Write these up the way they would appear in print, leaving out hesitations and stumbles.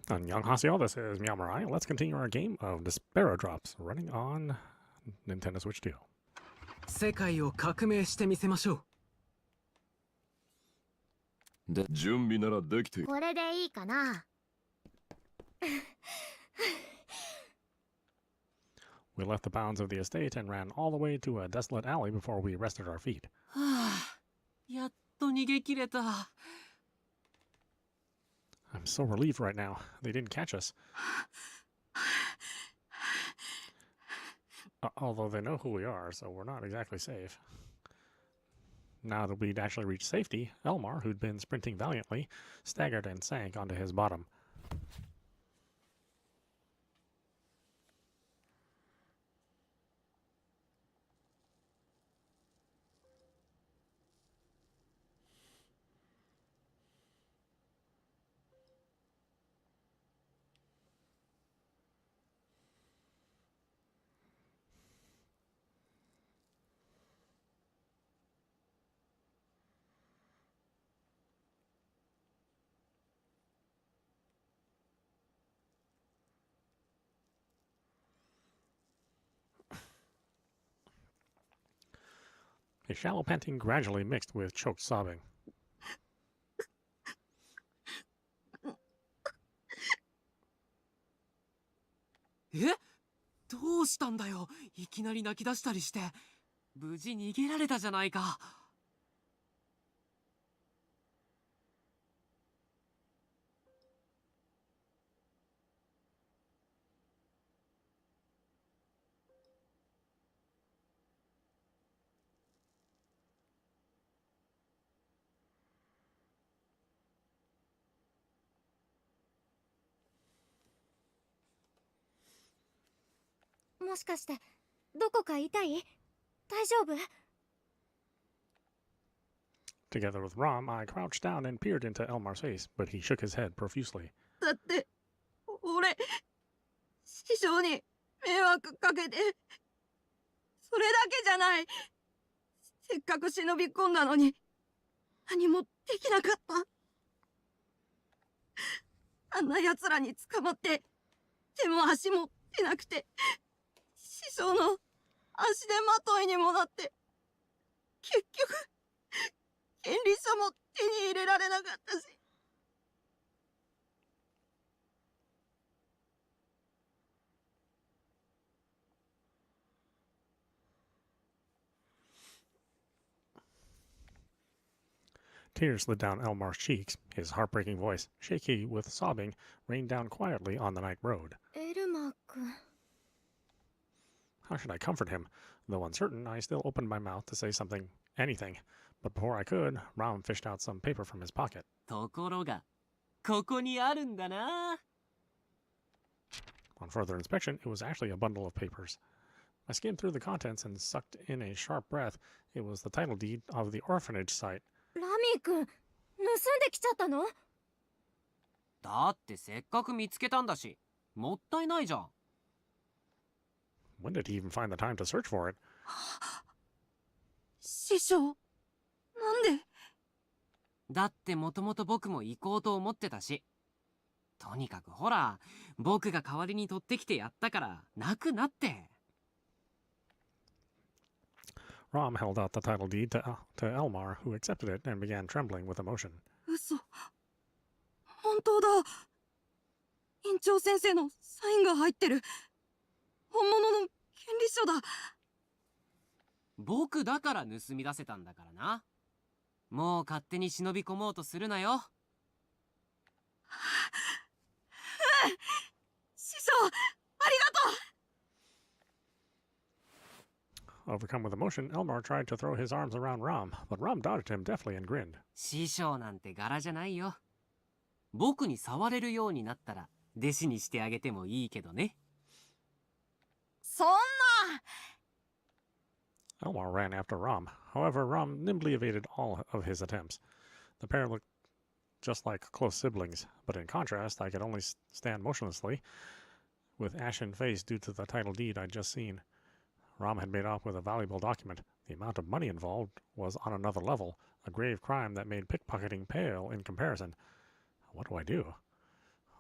Annyeonghaseyo, this is meowmurai. Let's continue our game of Despera Drops, running on Nintendo Switch 2. 世界を革命してみせましょう。で、準備ならできている。これでいいかな。We left the bounds of the estate and ran all the way to a desolate alley before we rested our feet. はあ、やっと逃げ切れた。I'm so relieved right now. They didn't catch us. Although they know who we are, so we're not exactly safe. Now that we'd actually reached safety, Elmar, who'd been sprinting valiantly, staggered and sank onto his bottom. A shallow panting gradually mixed with choked sobbing. どうしたんだよ。いきなり泣き出したりして。無事逃げられたじゃないか。もしかしてどこか痛い？大丈夫？ Together with Rom, I crouched down and peered into Elmar's face, but he shook his head profusely. だって俺師匠に迷惑かけて、それだけじゃない。せっかく忍び込んだのに何もできなかった。あんな奴らに捕まって手も足も出なくて、師匠の足手まといにもなって、結局権利書も手に入れられなかったし。Tears slid down Elmar's cheeks. His heartbreaking voice, shaky with sobbing, rained down quietly on the night road. エルマー君。 How should I comfort him? Though uncertain, I still opened my mouth to say something, anything. But before I could, Rom fished out some paper from his pocket. ところが、ここにあるんだな。On further inspection, it was actually a bundle of papers. I skimmed through the contents and sucked in a sharp breath. It was the title deed of the orphanage site. ラミー君、盗んできちゃったの？だってせっかく見つけたんだし、もったいないじゃん。When did he even find the time to search for it? 師匠、なんで？だってもともと僕も行こうと思ってたし。とにかくほら、僕が代わりに取ってきてやったから泣くなって。Rom held out the title deed to Elmar, who accepted it and began trembling with emotion. 嘘。本当だ。院長先生のサインが入ってる。本物の権利書だ。僕だから盗み出せたんだからな。もう勝手に忍び込もうとするなよ。師匠、ありがとう。 Overcome with emotion, Elmar tried to throw his arms around Rom, but Rom dodged him deftly and grinned. 師匠なんて柄じゃないよ。僕に触れるようになったら弟子にしてあげてもいいけどね。そんな。 Elmar ran after Rom. However, Rom nimbly evaded all of his attempts. The pair looked just like close siblings, but in contrast, I could only stand motionlessly, with ashen face due to the title deed I'd just seen. Rom had made off with a valuable document. The amount of money involved was on another level, a grave crime that made pickpocketing pale in comparison. What do I do?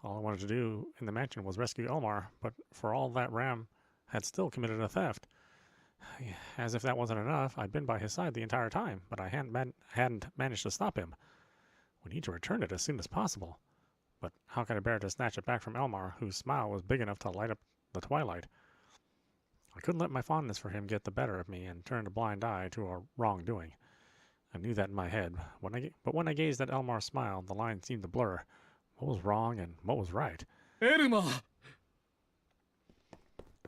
All I wanted to do in the mansion was rescue Elmar, but for all that Ram had still committed a theft. As if that wasn't enough, I'd been by his side the entire time, but I hadn't managed to stop him. We need to return it as soon as possible. But how could I bear to snatch it back from Elmar, whose smile was big enough to light up the twilight? I couldn't let my fondness for him get the better of me and turn a blind eye to a wrongdoing. I knew that in my head, but when I gazed at Elmar's smile, the line seemed to blur. What was wrong and what was right? Elmar!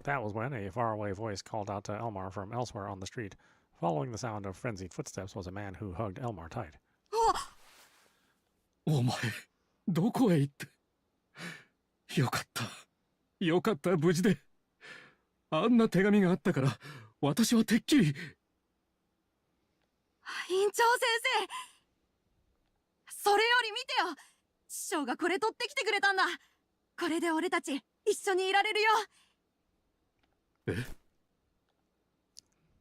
That was when a faraway voice called out to Elmar from elsewhere on the street. Following the sound of frenzied footsteps was a man who hugged Elmar tight. お前、どこへ行って。よかった。よかった、無事で。あんな手紙があったから、私はてっきり。院長先生、それより見てよ。師匠がこれ取ってきてくれたんだ。これで俺たち一緒にいられるよ。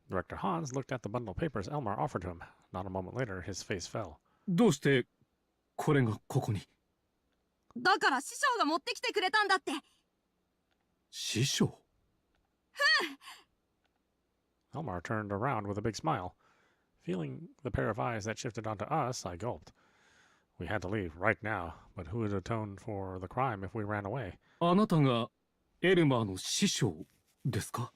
Director Hans looked at the bundle of papers Elmar offered to him. Not a moment later, his face fell. どうしてこれがここに。だから師匠が持ってきてくれたんだって。師匠。Elmar turned around with a big smile. Feeling the pair of eyes that shifted onto us, I gulped. We had to leave right now, but who would atone for the crime if we ran away? あなたがエルマーの師匠ですか？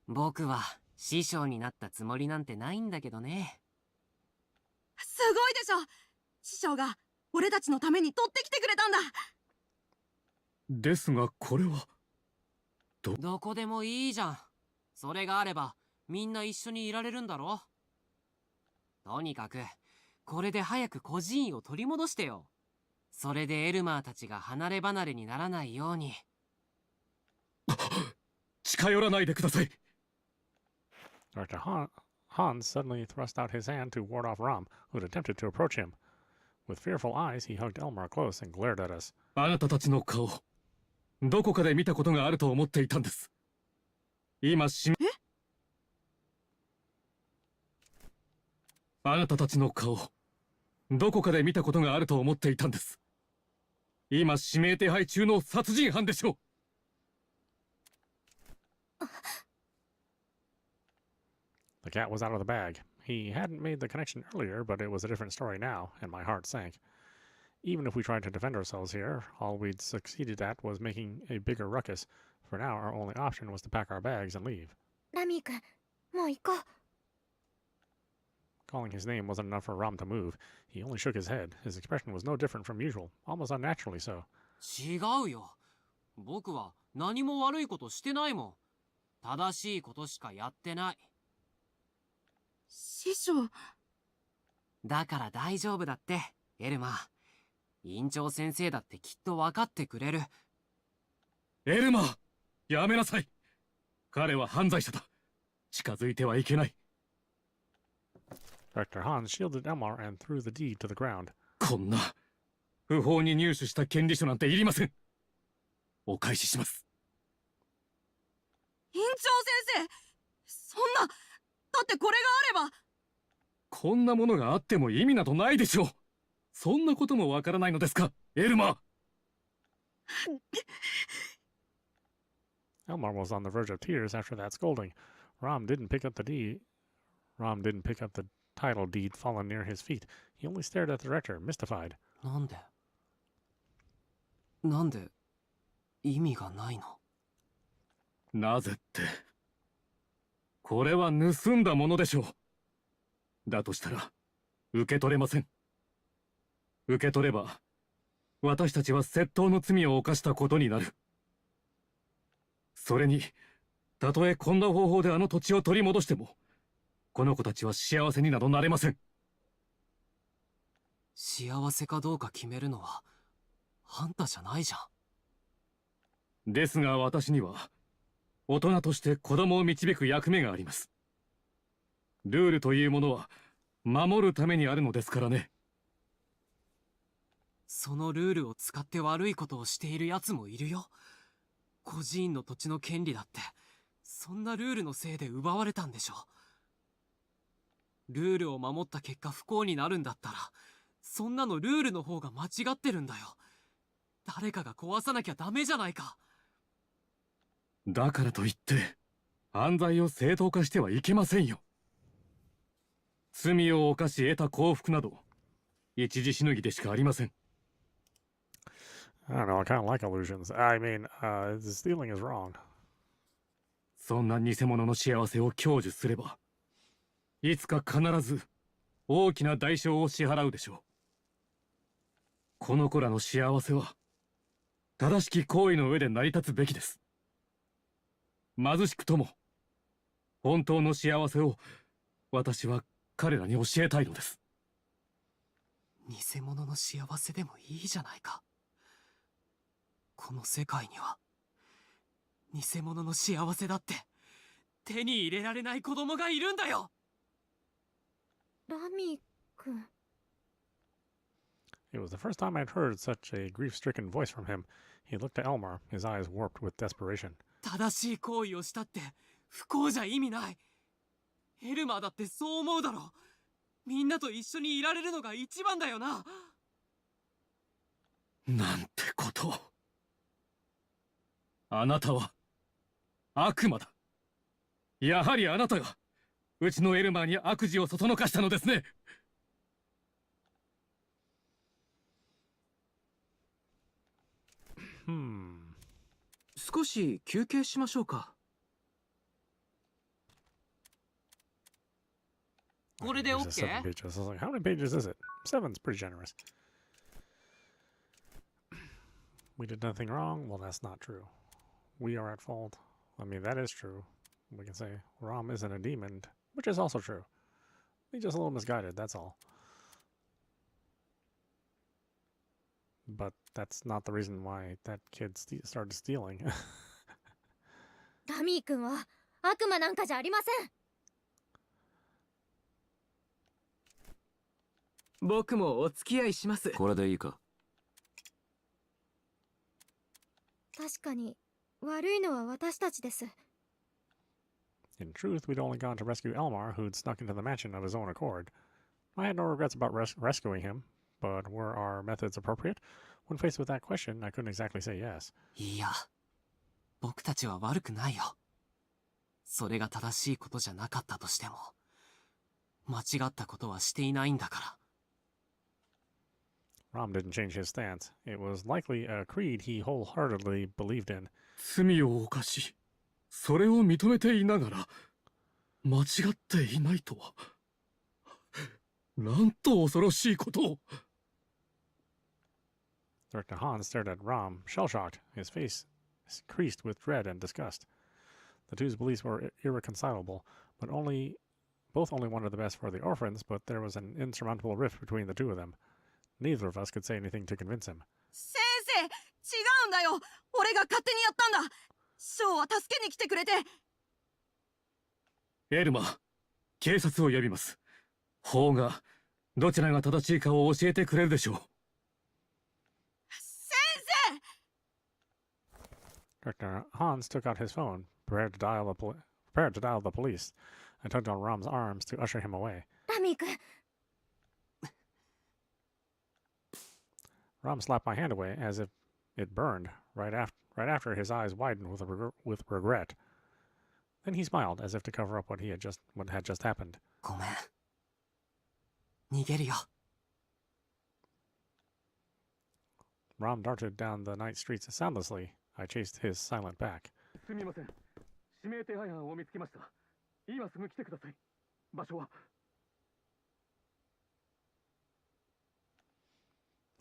僕は師匠になったつもりなんてないんだけどね。すごいでしょ。師匠が俺たちのために取ってきてくれたんだ。ですがこれは。どこでもいいじゃん。それがあればみんな一緒にいられるんだろ。とにかくこれで早く孤児院を取り戻してよ。それでエルマーたちが離れ離れにならないように。近寄らないでください。Director Hans suddenly thrust out his hand to ward off Ram, who had attempted to approach him. With fearful eyes, he hugged Elmar close and glared at us. あなたたちの顔、どこかで見たことがあると思っていたんです。今あなたたちの顔、どこかで見たことがあると思っていたんです。今指名手配中の殺人犯でしょう。The cat was out of the bag. He hadn't made the connection earlier, but it was a different story now, and my heart sank. Even if we tried to defend ourselves here, all we'd succeeded at was making a bigger ruckus. For now, our only option was to pack our bags and leave. ラミー君、もう行こう。Calling his name wasn't enough for Ram to move. He only shook his head. His expression was no different from usual, almost unnaturally so. 違うよ。僕は何も悪いことしてないもん。正しいことしかやってない。師匠。だから大丈夫だって、エルマー。院長先生だってきっと分かってくれる。エルマー、やめなさい。彼は犯罪者だ。近づいてはいけない。Director Hans shielded Elmar and threw the deed to the ground. こんな不法に入手した権利書なんていりません。お返しします。院長先生、そんな、だってこれがあれば。こんなものがあっても意味などないでしょう。そんなこともわからないのですか、エルマー。Elmar was on the verge of tears after that scolding. Ram didn't pick up the title deed fallen near his feet. He only stared at the director, mystified. なんで意味がないの？なぜって。これは盗んだものでしょう。だとしたら、受け取れません。受け取れば、私たちは窃盗の罪を犯したことになる。それに、たとえこんな方法であの土地を取り戻しても、この子たちは幸せになどなれません。幸せかどうか決めるのは、あんたじゃないじゃん。ですが私には、大人として子供を導く役目があります。ルールというものは、守るためにあるのですからね。そのルールを使って悪いことをしている奴もいるよ。孤児院の土地の権利だって、そんなルールのせいで奪われたんでしょ。ルールを守った結果不幸になるんだったら、そんなのルールの方が間違ってるんだよ。誰かが壊さなきゃダメじゃないか。だからといって犯罪を正当化してはいけませんよ。罪を犯し得た幸福など一時しのぎでしかありません。I don't know, I kind of like illusions. I mean, the stealing is wrong. そんな偽物の幸せを享受すればいつか必ず大きな代償を支払うでしょう。この子らの幸せは正しき行為の上で成り立つべきです。貧しくとも本当の幸せを私は彼らに教えたいのです。偽物の幸せでもいいじゃないか。この世界には偽物の幸せだって手に入れられない子供がいるんだよ。ラミ君。 It was the first time I'd heard such a grief-stricken voice from him. He looked at Elmar, his eyes warped with desperation. 正しい行為をしたって不幸じゃ意味ない。エルマーだってそう思うだろう。みんなと一緒にいられるのが一番だよな。なんてことを。あなたは悪魔だ。やはりあなたがうちのエルマーに悪事をそそのかしたのですね。少し休憩しましょうか。これで OK? Seven pages. I was like, how many pages is it? Seven's pretty generous. We did nothing wrong? Well, that's not true. We are at fault. I mean, that is true. We can say Rom isn't a demon, which is also true. He's just a little misguided, that's all. But that's not the reason why that kid started stealing. ラミー君は悪魔なんかじゃありません。僕もお付き合いします。これでいいか。確かに悪いのは私たちです。 In truth, we'd only gone to rescue Elmar, who'd snuck into the mansion of his own accord. I had no regrets about rescuing him, but were our methods appropriate? When faced with that question, I couldn't exactly say yes. いや、僕たちは悪くないよ。それが正しいことじゃなかったとしても、間違ったことはしていないんだから。Rom didn't change his stance. It was likely a creed he wholeheartedly believed in. 罪を犯し、それを認めていながら間違っていないとは。なんと恐ろしいことを。Director Hans stared at Rom, shell-shocked, his face creased with dread and disgust. The two's beliefs were irreconcilable, but both only wanted the best for the orphans, but there was an insurmountable rift between the two of them. Neither of us could say anything to convince him. 先生、違うんだよ。俺が勝手にやったんだ。ショーは助けに来てくれて。エルマ、警察を呼びます。法がどちらが正しいかを教えてくれるでしょう。先生。 Director Hans took out his phone, prepared to dial the police, and tugged on Rom's arms to usher him away. ラミー君。 Rom slapped my hand away as if it burned right after his eyes widened with regret. Then he smiled as if to cover up what had just happened. ごめん。逃げるよ。Rom darted down the night streets soundlessly. I chased his silent back. すみません。指名手配犯を見つけました。今すぐ来てください。場所は。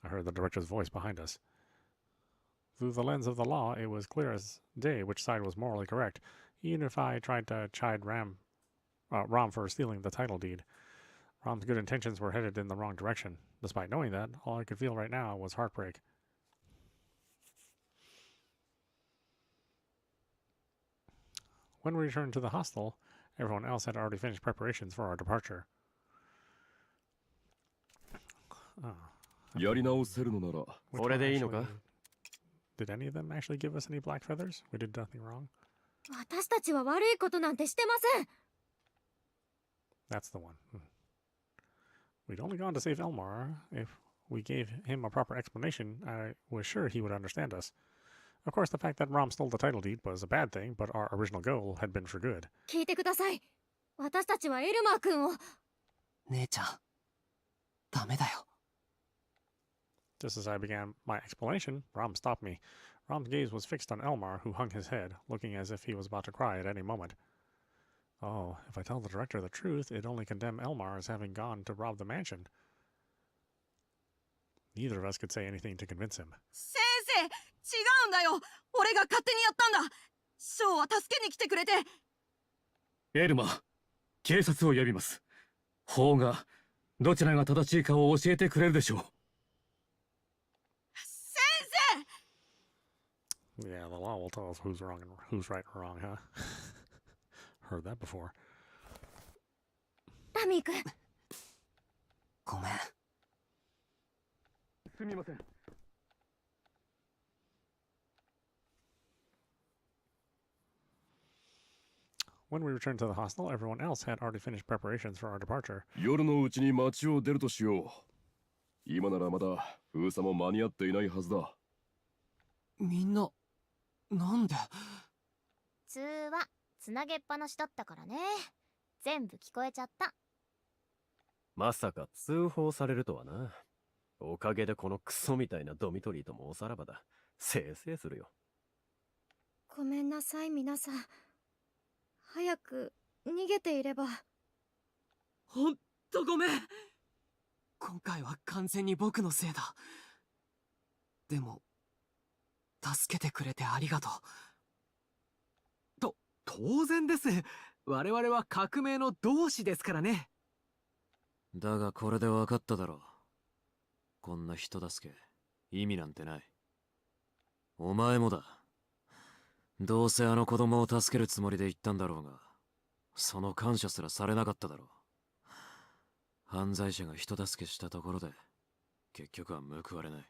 I heard the director's voice behind us. Through the lens of the law, it was clear as day which side was morally correct, even if I tried to chide Rom for stealing the title deed. Rom's good intentions were headed in the wrong direction. Despite knowing that, all I could feel right now was heartbreak. When we returned to the hostel, everyone else had already finished preparations for our departure. やり直せるのならこれでいいのか？ Did any of them actually give us any black feathers? We did nothing wrong. 私たちは悪いことなんてしてません。 That's the one. We'd only gone to save Elmar. If we gave him a proper explanation, I was sure he would understand us. Of course, the fact that Rom stole the title deed was a bad thing, but our original goal had been for good. 聞いてください。私たちはエルマー君を。姉ちゃん、ダメだよ。Just as I began my explanation, Rom stopped me. Rom's gaze was fixed on Elmar, who hung his head, looking as if he was about to cry at any moment. Oh, if I tell the director the truth, it'd only condemn Elmar as having gone to rob the mansion. Neither of us could say anything to convince him. 先生、違うんだよ。俺が勝手にやったんだ。ショーは助けに来てくれて。エルマ、警察を呼びます。法がどちらが正しいかを教えてくれるでしょう。先生。 Yeah, the law will tell us who's wrong and who's right and wrong, huh? Heard that before. ラミー君。ごめん。すみません。When we returned to the hostel, everyone else had already finished preparations for our departure. 夜のうちに街を出るとしよう。今ならまだ封鎖も間に合っていないはずだ。みんな、なんで？通話つなげっぱなしだったからね。全部聞こえちゃった。まさか通報されるとはな。おかげでこのクソみたいなドミトリーともおさらばだ。せいせいするよ。ごめんなさい皆さん。早く逃げていれば。ほんとごめん。今回は完全に僕のせいだ。でも、助けてくれてありがとう。当然です。我々は革命の同志ですからね。だがこれで分かっただろう。こんな人助け、意味なんてない。お前もだ。どうせあの子供を助けるつもりで言ったんだろうが、その感謝すらされなかっただろう。犯罪者が人助けしたところで、結局は報われない。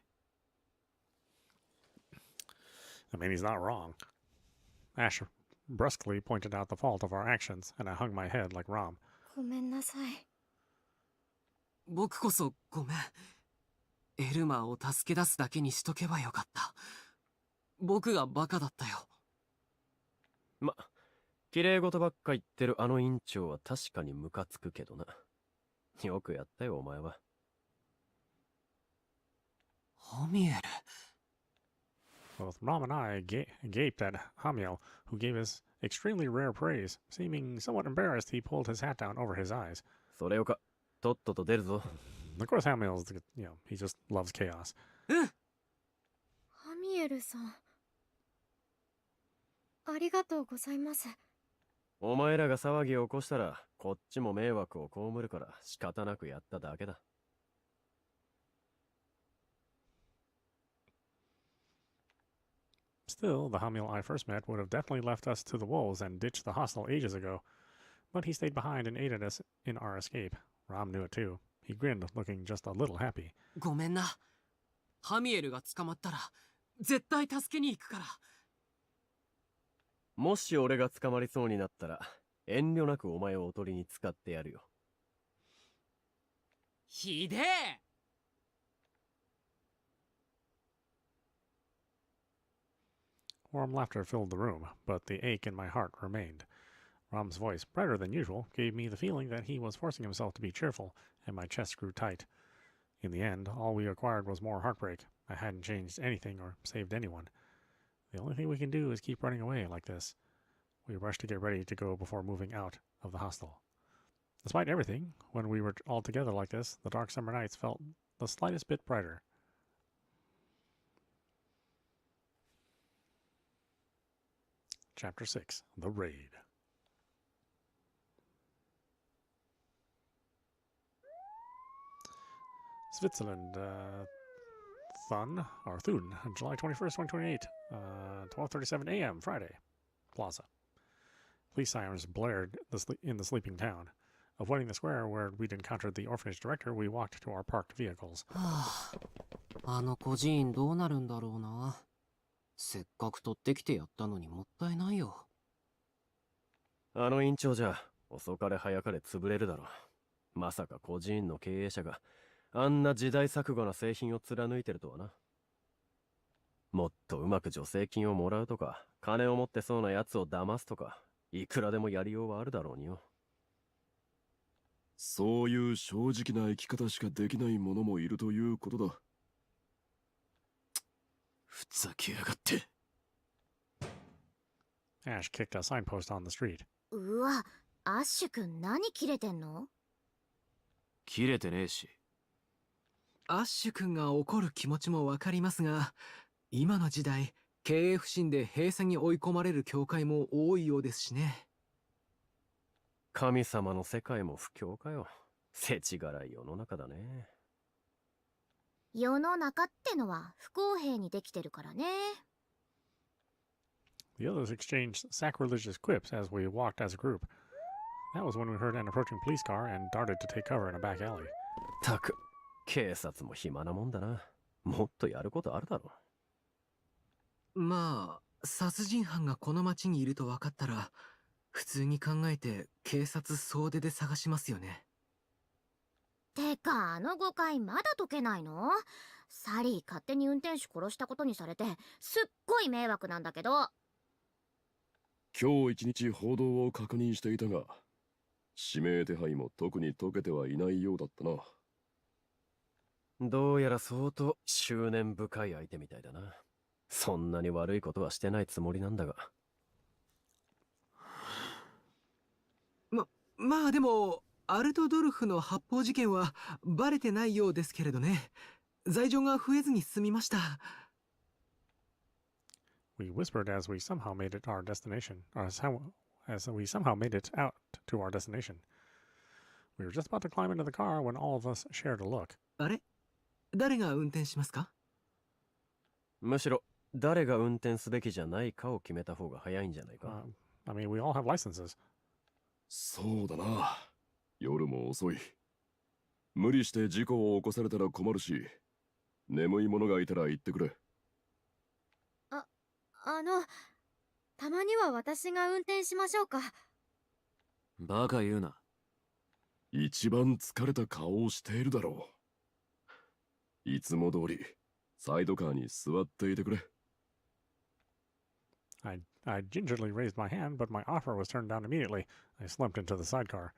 I mean, he's not wrong. Ash brusquely pointed out the fault of our actions, and I hung my head like Rom. ごめんなさい。僕こそごめん。エルマーを助け出すだけにしとけばよかった。僕がバカだったよ。ま、綺麗事ばっか言ってるあの院長は確かにムカつくけどな。よくやったよお前は。ハミエル。Both Rom and I gaped at Hamiel, who gave us extremely rare praise. Seeming somewhat embarrassed, he pulled his hat down over his eyes. それよか、とっとと出るぞ。Of course, Hamiel's, he just loves chaos. ハミエルさん。ありがとうございます。お前らが騒ぎを起こしたら、こっちも迷惑を被るから仕方なくやっただけだ。Still, the Hamiel I first met would have definitely left us to the wolves and ditched the hostel ages ago. But he stayed behind and aided us in our escape. Rom knew it too. He grinned, looking just a little happy. ごめんな。ハミエルが捕まったら、絶対助けに行くから。もし俺が捕まりそうになったら、遠慮なくお前をおとりに使ってやるよ。ひでえ。Warm laughter filled the room, but the ache in my heart remained. Rom's voice, brighter than usual, gave me the feeling that he was forcing himself to be cheerful, and my chest grew tight. In the end, all we acquired was more heartbreak. I hadn't changed anything or saved anyone. The only thing we can do is keep running away like this. We rushed to get ready to go before moving out of the hostel. Despite everything, when we were all together like this, the dark summer nights felt the slightest bit brighter. Chapter 6, The Raid. Switzerland, Thun, July 21st, 2028, 12:37 a.m., Friday, Plaza. Police sirens blared in the sleeping town. Avoiding the square where we'd encountered the orphanage director, we walked to our parked vehicles. あの孤児院どうなるんだろうな。せっかく取ってきてやったのにもったいないよ。あの院長じゃ、遅かれ早かれ潰れるだろう。まさか孤児院の経営者が、あんな時代錯誤な製品を貫いてるとはな。もっとうまく助成金をもらうとか、金を持ってそうな奴を騙すとか、いくらでもやりようはあるだろうによ。そういう正直な生き方しかできない者もいるということだ。ふざけやがって。Ash kicked a signpost on the street. うわ、アッシュくん何キレてんの？切れてねえし。アッシュ君が怒る気持ちもわかりますが、今の時代、経営不振で閉鎖に追い込まれる教会も多いようですしね。神様の世界も不況かよ。世知辛い世の中だね。世の中ってのは不公平にできてるからね。The others exchanged sacrilegious quips as we walked as a group. That was when we heard an approaching police car and darted to take cover in a back alley. たく、警察も暇なもんだな。もっとやることあるだろ。まあ、殺人犯がこの町にいると分かったら、普通に考えて警察総出で探しますよね。てか、あの誤解まだ解けないの？サリー勝手に運転手殺したことにされてすっごい迷惑なんだけど。今日一日報道を確認していたが、指名手配も特に解けてはいないようだったな。どうやら相当執念深い相手みたいだな。そんなに悪いことはしてないつもりなんだが。まあでも、アルトドルフの発砲事件はバレてないようですけれどね。罪状が増えずに済みました。We whispered as we somehow made it our destination, as we somehow made it out to our destination. We were just about to climb into the car when all of us shared a look. あれ？誰が運転しますか？むしろ、誰が運転すべきじゃないかを決めた方が早いんじゃないか。I mean, we all have licenses. そうだな。夜も遅い。無理して事故を起こされたら困るし、眠い者がいたら言ってくれ。たまには私が運転しましょうか。バカ言うな。一番疲れた顔をしているだろう。いつも通り、サイドカーに座っていてくれ。I gingerly raised my hand, but my offer was turned down immediately. I slumped into the sidecar.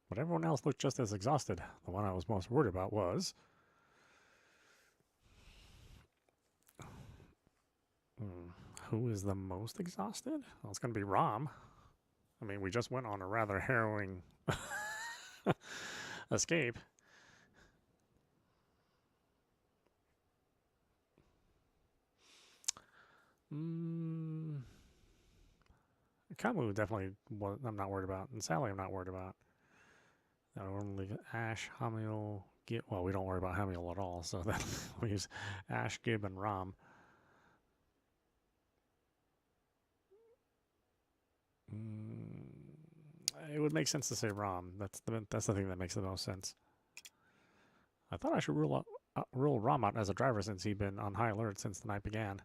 But everyone else looked just as exhausted. The one I was most worried about was... Who is the most exhausted? Well, it's going to be Rom. I mean, we just went on a rather harrowing escape. Kamu definitely I'm not worried about. And Sally I'm not worried about. Only Ash, Hamiel, Gib. Well, we don't worry about Hamiel at all, so that leaves Ash, Gib, and Rom. It would make sense to say Rom. That's the thing that makes the most sense. I thought I should rule Rom out as a driver since he'd been on high alert since the night began.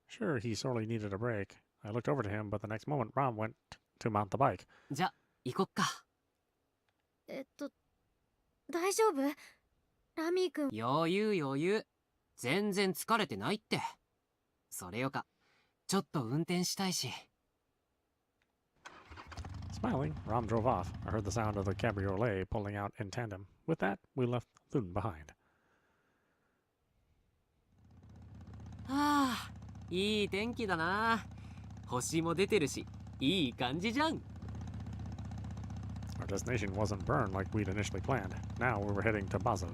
Sure, he sorely needed a break. I looked over to him, but the next moment Rom went to mount the bike. じゃ、行こっか。大丈夫？ラミー君。余裕。全然疲れてないって。それよか、ちょっと運転したいし。Smiling, Rom drove off. I heard the sound of the cabriolet pulling out in tandem. With that, we left Thun behind. はあ、いい天気だな。星も出てるし、いい感じじゃん。Our destination wasn't Bern like we'd initially planned. Now we were heading to Basel.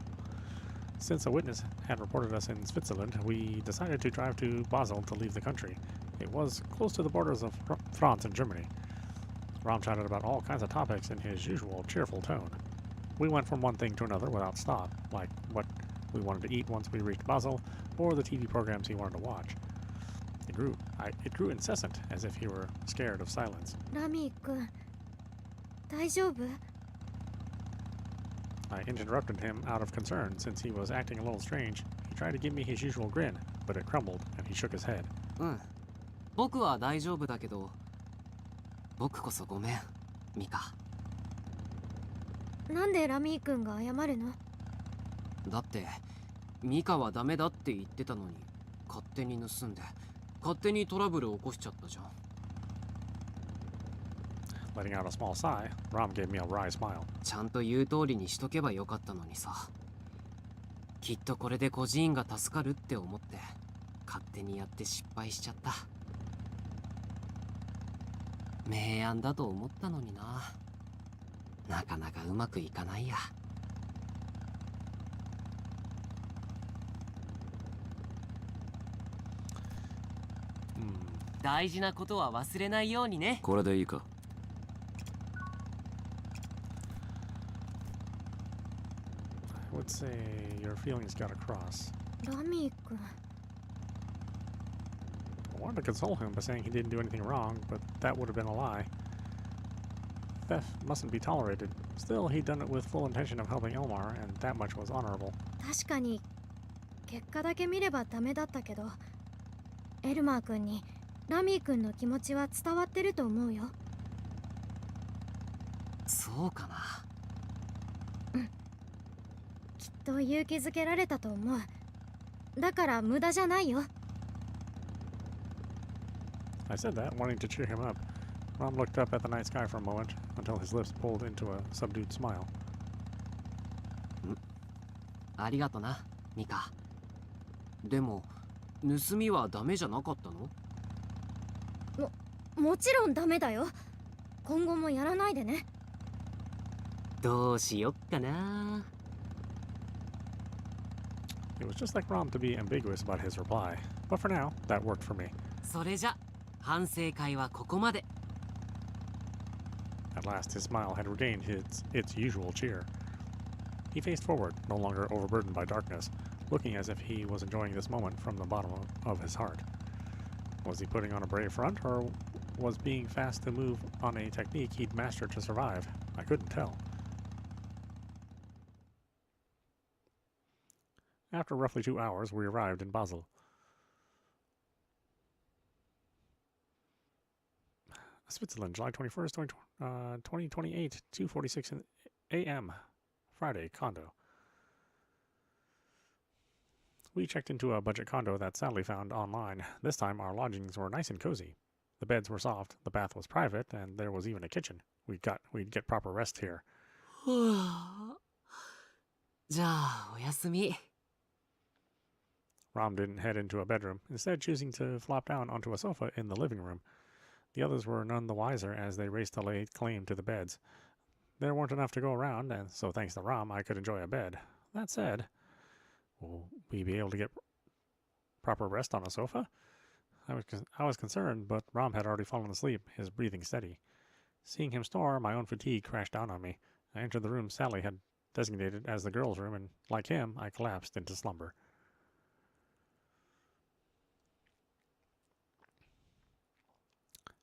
Since a witness had reported us in Switzerland, we decided to drive to Basel to leave the country. It was close to the borders of France and Germany. Rom chatted about all kinds of topics in his usual cheerful tone. We went from one thing to another without stop, like what we wanted to eat once we reached Basel, or the TV programs he wanted to watch. It grew incessant, as if he were scared of silence. ラミー君、大丈夫？ I interrupted him out of concern, since he was acting a little strange. He tried to give me his usual grin, but it crumbled, and he shook his head. うん。僕は大丈夫だけど、僕こそごめん、ミカ。なんでラミー君が謝るの？だってミカはダメだって言ってたのに勝手に盗んで勝手にトラブル起こしちゃったじゃん。 Letting out a small sigh, Rom gave me a wry smile. ちゃんと言う通りにしとけばよかったのにさ。きっとこれで孤児院が助かるって思って勝手にやって失敗しちゃった。明暗だと思ったのにな。なかなかうまくいかないや。大事なことは忘れないようにね。これでいいか。I would say your feelings got across. ラミー君。 I wanted to console him by saying he didn't do anything wrong, but that would have been a lie. Theft mustn't be tolerated. Still, he'd done it with full intention of helping Elmar, and that much was honorable. 確かに結果だけ見ればダメだったけど、エルマー君にラミー君の気持ちは伝わってると思うよ。そうかな。きっと勇気づけられたと思う。だから無駄じゃないよ。I said that, wanting to cheer him up. Rom looked up at the night sky for a moment, until his lips pulled into a subdued smile. ありがとな、ミカ。でも、盗みはダメじゃなかったの？もちろんダメだよ。今後もやらないでね。どうしよっかな。 It was just like Rom to be ambiguous about his reply, but for now, that worked for me. それじゃ、反省会はここまで。 At last, his smile had regained its usual cheer. He faced forward, no longer overburdened by darkness, looking as if he was enjoying this moment from the bottom of his heart. Was he putting on a brave front, or was being fast to move on a technique he'd mastered to survive? I couldn't tell. After roughly 2 hours, we arrived in Basel. Switzerland, July 21st, 2028, 2:46 a.m. Friday, condo. We checked into a budget condo that Sally found online. This time, our lodgings were nice and cozy. The beds were soft, the bath was private, and there was even a kitchen. We'd get proper rest here. じゃあ、おやすみ。 Rom didn't head into a bedroom, instead choosing to flop down onto a sofa in the living room. The others were none the wiser as they raced to lay claim to the beds. There weren't enough to go around, and so thanks to Rom, I could enjoy a bed. That said, will we be able to get proper rest on a sofa? I was concerned, but Rom had already fallen asleep, his breathing steady. Seeing him snore, my own fatigue crashed down on me. I entered the room Sally had designated as the girls' room, and like him, I collapsed into slumber.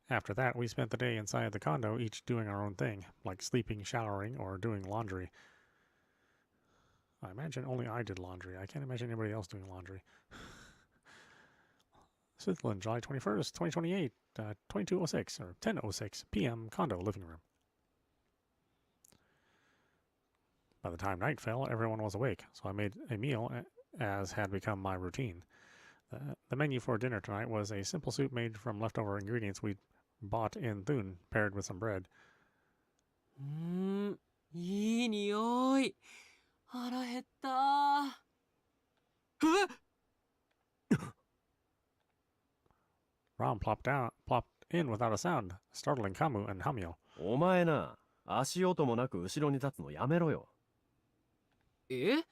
After that, we spent the day inside the condo, each doing our own thing, like sleeping, showering, or doing laundry. I imagine only I did laundry. I can't imagine anybody else doing laundry. Switzerland, July 21st, 2028, 22:06 or 10:06 p.m. condo living room. By the time night fell, everyone was awake, so I made a meal as had become my routine. The menu for dinner tonight was a simple soup made from leftover ingredients we'd bought in Thun, paired with some bread. いい匂い。腹減った。Rom plopped in without a sound, startling Kamu and Hamio. お前な、足音もなく後ろに立つのやめろよ。え？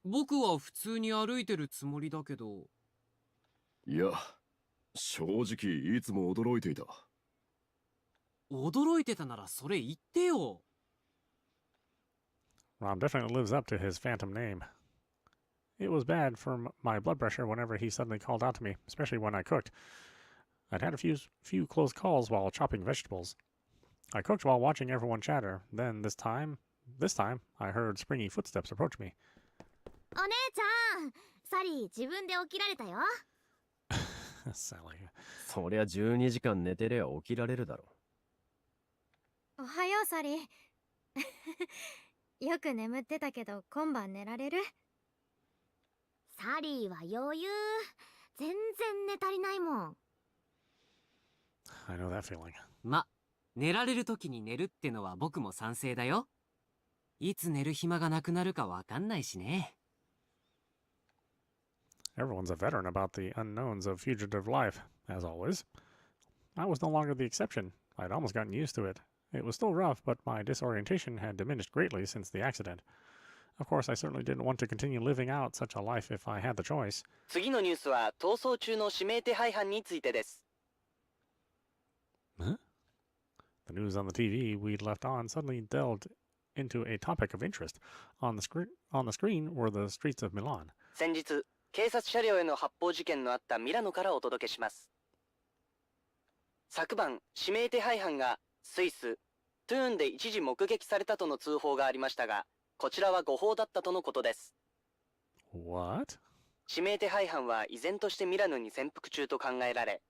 僕は普通に歩いてるつもりだけど。いや、正直いつも驚いていた。驚いてたならそれ言ってよ。Rom definitely lives up to his phantom name. It was bad for my blood pressure whenever he suddenly called out to me, especially when I cooked. I'd had a few close calls while chopping vegetables. I cooked while watching everyone chatter. Then this time, I heard springy footsteps approach me. お姉ちゃん、サリー自分で起きられたよ。Sally. そりゃ12時間寝てりゃ起きられるだろ。おはようサリー。よく眠ってたけど今晩寝られる？サリーは余裕。全然寝足りないもん。I know that feeling. ま、寝られる時に寝るってのは僕も賛成だよ。いつ寝る暇がなくなるかわかんないしね。Everyone's a veteran about the unknowns of fugitive life, as always. I was no longer the exception. I'd almost gotten used to it. It was still rough, but my disorientation had diminished greatly since the accident. Of course, I certainly didn't want to continue living out such a life if I had the choice. 次のニュースは逃走中の指名手配犯についてです。Huh? The news on the TV we'd left on suddenly delved into a topic of interest. On the screen were the streets of Milan. 先日、警察車両への発砲事件のあったミラノからお届けします。昨晩、指名手配犯がスイス、トゥーンで一時目撃されたとの通報がありましたが、こちらは誤報だったとのことです。What? 指名手配犯は依然としてミラノに潜伏中と考えられ、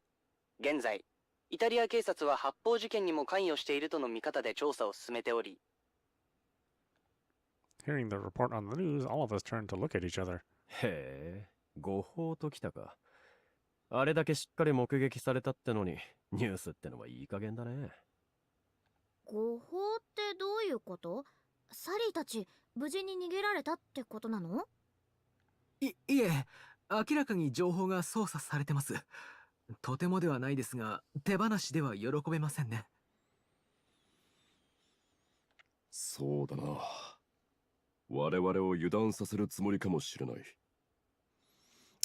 現在、イタリア警察は発砲事件にも関与しているとの見方で調査を進めており。Hearing the report on the news, all of us turned to look at each other. へえ、誤報ときたか。あれだけしっかり目撃されたってのに、ニュースってのはいい加減だね。誤報ってどういうこと？サリーたち無事に逃げられたってことなの？いえ、明らかに情報が操作されてます。とてもではないですが、手放しでは喜べませんね。そうだな。我々を油断させるつもりかもしれない。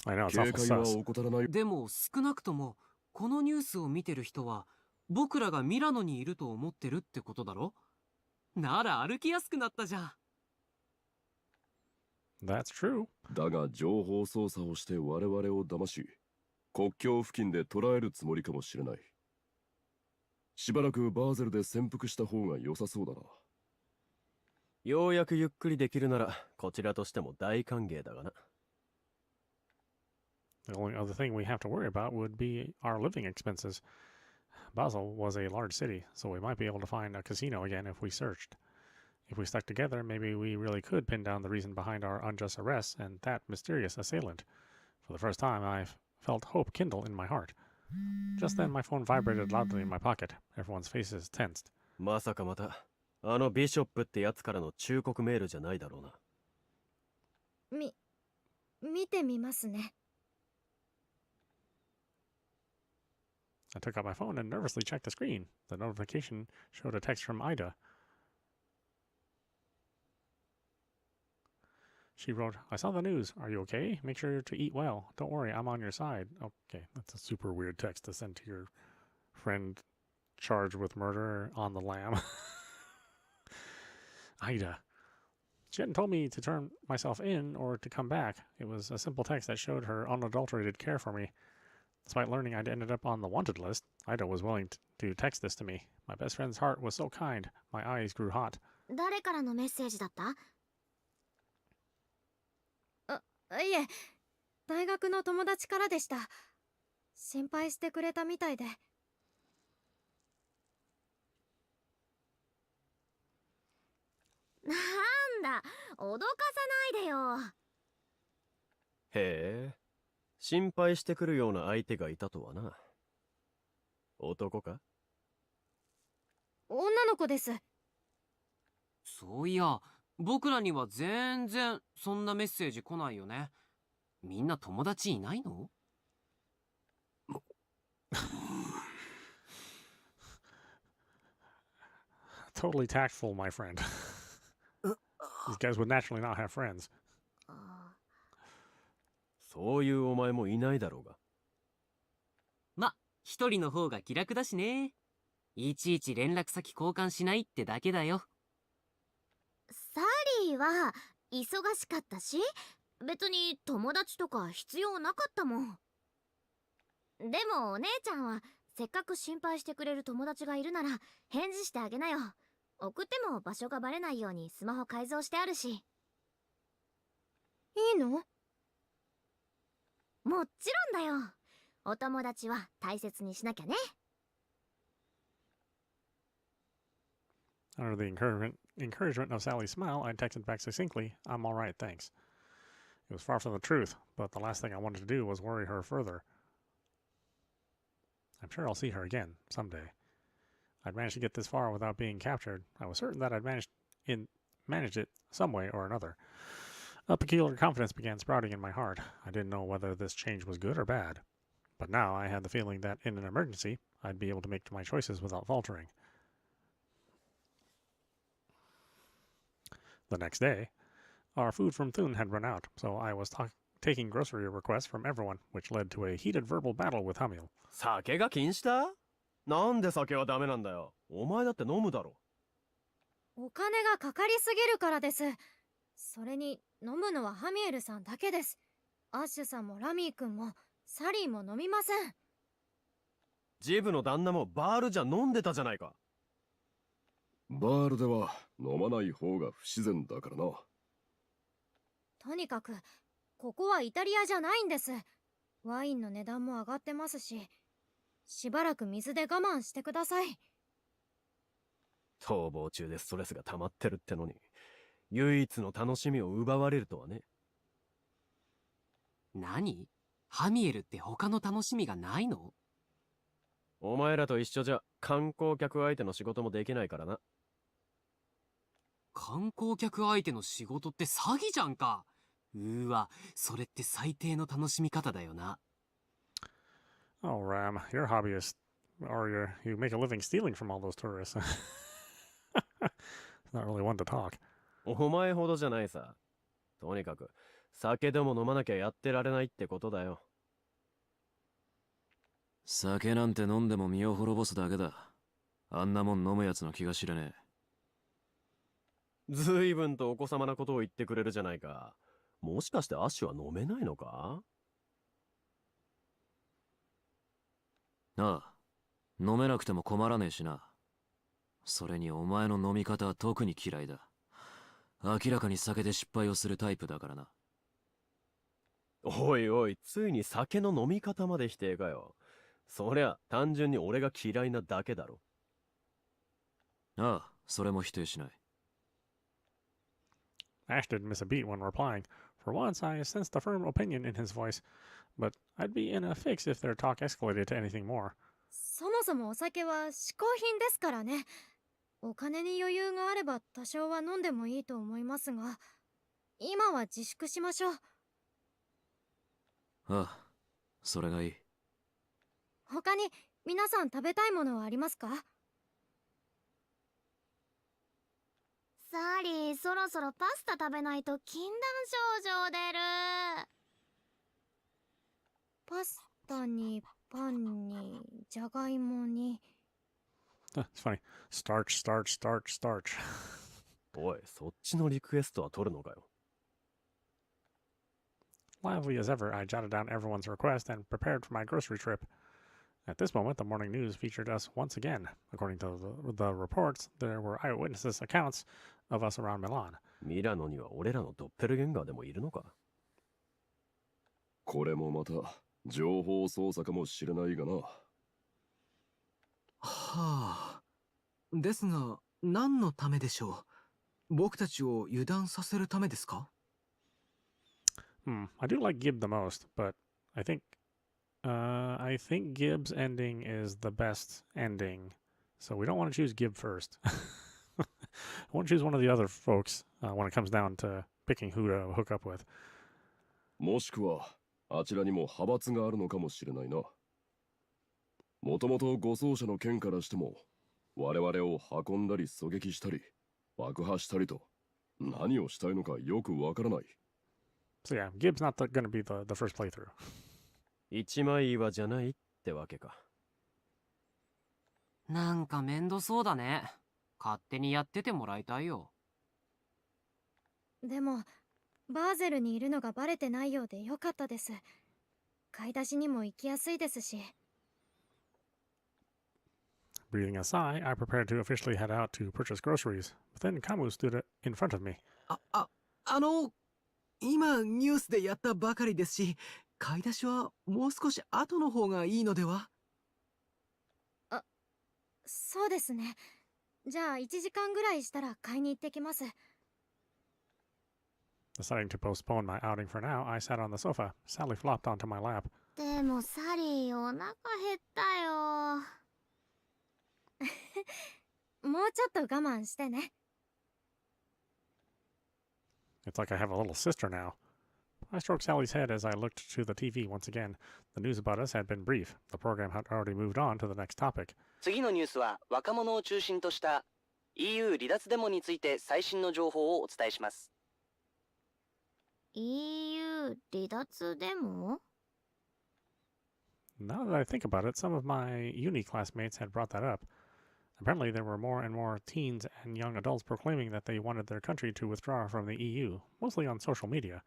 I know, it's 警 awful 戒は sus. 怠らない。でも少なくともこのニュースを見てる人は僕らがミラノにいると思ってるってことだろ？なら歩きやすくなったじゃん。That's true. だが情報操作をして我々を騙し、国境付近で捕らえるつもりかもしれない。しばらくバーゼルで潜伏した方が良さそうだな。ようやくゆっくりできるなら、こちらとしても大歓迎だがな。The only other thing we have to worry about would be our living expenses. Basel was a large city, so we might be able to find a casino again if we searched. If we stuck together, maybe we really could pin down the reason behind our unjust arrests and that mysterious assailant. For the first time, I felt hope kindle in my heart. Just then, my phone vibrated loudly in my pocket. Everyone's faces tensed. まさかまた、あのビショップってやつからの忠告メールじゃないだろうな。見てみますね。I took out my phone and nervously checked the screen. The notification showed a text from Ida. She wrote, I saw the news. Are you okay? Make sure to eat well. Don't worry, I'm on your side. Okay, that's a super weird text to send to your friend charged with murder on the lam. Ida. She hadn't told me to turn myself in or to come back. It was a simple text that showed her unadulterated care for me. Despite learning I'd ended up on the wanted list, Ida was willing to text this to me. My best friend's heart was so kind. My eyes grew hot. 誰からのメッセージだった？いえ、大学の友達からでした。心配してくれたみたいで。なんだ、脅かさないでよ。へえ、心配してくるような相手がいたとはな。男か？女の子です。そういや、僕らには全然そんなメッセージ来ないよね。みんな友達いないの？Totally tactful, my friend. These guys would naturally not have friends. そういうお前もいないだろうが。ま、一人の方が気楽だしね。いちいち連絡先交換しないってだけだよ。サリーは忙しかったし、別に友達とか必要なかったもん。でもお姉ちゃんはせっかく心配してくれる友達がいるなら返事してあげなよ。送っても場所がバレないようにスマホ改造してあるし。いいの？もちろんだよ。お友達は大切にしなきゃね。Under the encouragement of Sally's smile, I texted back succinctly, I'm all right, thanks. It was far from the truth, but the last thing I wanted to do was worry her further. I'm sure I'll see her again, someday. I'd managed to get this far without being captured. I was certain that I'd managed it some way or another. A peculiar confidence began sprouting in my heart. I didn't know whether this change was good or bad. But now I had the feeling that in an emergency, I'd be able to make my choices without faltering. The next day, our food from Thun had run out, so I was taking grocery requests from everyone, which led to a heated verbal battle with Hamil. 酒が禁止だ？なんで酒はダメなんだよ。お前だって飲むだろ。お金がかかりすぎるからです。それに飲むのはハミエルさんだけです。アッシュさんもラミー君もサリーも飲みません。ジブの旦那もバールじゃ飲んでたじゃないか。バールでは飲まない方が不自然だからな。とにかくここはイタリアじゃないんです。ワインの値段も上がってますし、しばらく水で我慢してください。逃亡中でストレスが溜まってるってのに、唯一の楽しみを奪われるとはね。何？ハミエルって他の楽しみがないの？お前らと一緒じゃ観光客相手の仕事もできないからな。観光客相手の仕事って詐欺じゃんか。わ、それって最低の楽しみ方だよな。Oh, Ram, you're a hobbyist, or you make a living stealing from all those tourists. Not really one to talk. お前ほどじゃないさ。とにかく酒でも飲まなきゃやってられないってことだよ。酒なんて飲んでも身を滅ぼすだけだ。あんなもん飲むやつの気が知れねえ。ずいぶんとお子様なことを言ってくれるじゃないか。もしかしてアッシュは飲めないのか？ああ、飲めなくても困らねえしな。それにお前の飲み方は特に嫌いだ。明らかに酒で失敗をするタイプだからな。おいおい、ついに酒の飲み方まで否定かよ。そりゃ単純に俺が嫌いなだけだろ。ああ、それも否定しない。Ash didn't miss a beat when replying. For once, I sensed a firm opinion in his voice, but I'd be in a fix if their talk escalated to anything more. そもそもお酒は嗜好品ですからね。お金に余裕があれば多少は飲んでもいいと思いますが、今は自粛しましょう。ああ、それがいい。他に皆さん食べたいものはありますか？サリー、そろそろパスタ食べないと禁断症状出る。パスタにパンにじゃがいもに。It's funny. Starch, starch, starch, starch. おい、そっちのリクエストは取るのかよ。Lively as ever, I jotted down everyone's request and prepared for my grocery trip. At this moment, the morning news featured us once again. According to the reports, there were eyewitnesses' accounts of us around Milan. ミラノには俺らのドッペルゲンガーでもいるのか？これもまた情報操作かもしれないがな。はあ。ですが、何のためでしょう？僕たちを油断させるためですか？ I do like Gib the most, but I think Gib's ending is the best ending, so we don't want to choose Gib first. I want to choose one of the other folks when it comes down to picking who to hook up with. もしくはあちらにも派閥があるのかもしれないな。もともと護送車の件からしても、我々を運んだり狙撃したり爆破したりと何をしたいのかよくわからない。So yeah, Gib's not going to be the first playthrough. 一枚岩じゃないってわけか。なんかめんどそうだね。勝手にやっててもらいたいよ。でもバーゼルにいるのがバレてないようでよかったです。買い出しにも行きやすいですし。Breathing a sigh, I prepared to officially head out to purchase groceries. But then Camus stood in front of me. 今ニュースでやったばかりですし、買い出しはもう少し後の方がいいのでは？そうですね。じゃあ1時間ぐらいしたら買いに行ってきます。Deciding to postpone my outing for now, I sat on the sofa. Sally flopped onto my lap. でもサリーお腹減ったよ。もうちょっと我慢してね。It's like I have a little sister now. I stroked Sally's head as I looked to the TV once again. The news about us had been brief. The program had already moved on to the next topic. 次のニュースは若者を中心とした EU 離脱デモについて最新の情報をお伝えします。EU 離脱デモ？ Now that I think about it, some of my uni classmates had brought that up. Apparently, there were more and more teens and young adults proclaiming that they wanted their country to withdraw from the EU, mostly on social media.